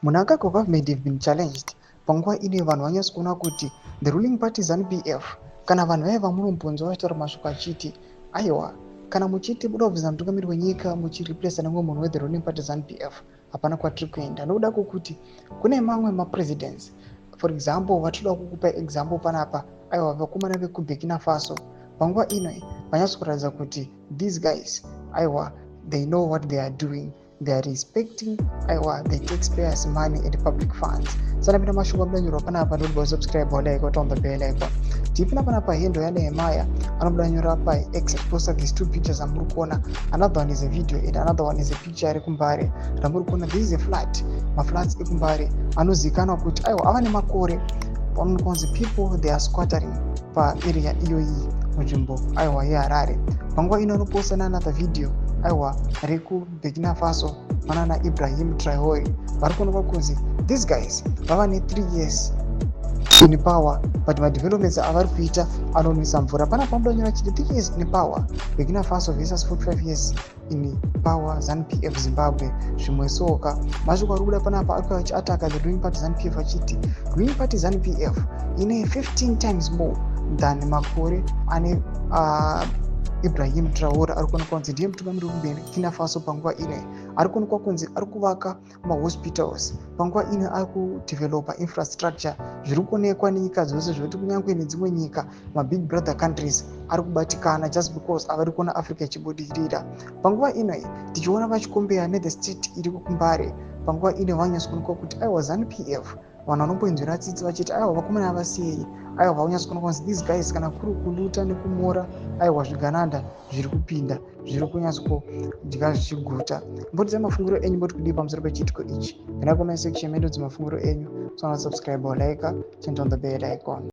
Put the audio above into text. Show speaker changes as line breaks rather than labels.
Monarchical government have been challenged. Panguva ine vanhu vanyatso kuona kuti the ruling party ZANU-PF kana vanhu vaya vamunombonzwa vachitaura mashoko achiti aiwa kana muchiti buda kubvisa mutungamiri wenyika muchireplace nemumwe munhu we the ruling party ZANU-PF hapana kwatiri kuenda. Nokuda kwokuti kune mamwe mapresidents, for example vatinoda kukupa example panapa, aiwa vakomana vekuburkina faso panguva ino vanyatso kuratidza kuti these guys aiwa they know what they are doing, they are respecting aiwa the taxpayers money and public funds. Sana pina mashoko abudanyorwa panapa ndokuba subscribe walaika wataunda bell icon. Tipina panapa hendo yaNehemiah anobudanyorwa pa X poster these two pictures amuri kuona. Another one is a video and another one is a picture ari kumbare ramuri kuona. This is a flat, maflats ekumbare anozikanwa kuti aiwa ava nemakore panokonzi people they are squattering pa area iyoyi munzvimbo aiwa yeHarare. Panguva ino anoposta another video aiwa rekuburkina faso manana Ibrahim Traore vari kuonekwa kunzi these guys vava ne3 years in power but madevelopments avari kuita anonwisa mvura. Pana pamudanyora chiti 3 years in power Burkina Faso versus 45 years in power ZANU-PF Zimbabwe. Zvimwe soka mashoko ari kuda panapa ari achiataka the ruling party ZANU-PF achiti ruling party ZANU-PF ine 15 times more than makore ane Ibrahim Traore ari kuonekwa kunzi ndiye mutungamiri weBurkina Faso. Panguva ine ari kuonekwa kunzi ari kuvaka mahospitals, panguva ine ari kudevelopa infrastructure zviri kuonekwa nenyika dzose zvekuti kunyange nedzimwe nyika mabig brother countries ari kubatikana just because avari kuona Africa ichibudirira. Panguva ino tichiona vachikombeya nethe state iri kumbare. Panguva ine vanyatso kuonekwa kuti aiwa ZANU-PF vanhu vanombonzwira tsitsi vachiti aiwa vakomana havasiyei, aiwa vanyatso kuonekwa kunzi these guys kana kuri kuluta nekumora aiwa zvigananda zviri kupinda zviri kunyatso kudya zvichiguta. Mbotidza mafungiro enyu mboti kudii pamusoro pechitiko ichi. Enda comment section mendo dzimafungiro enyu. So subscribe or like, turn on the bell icon.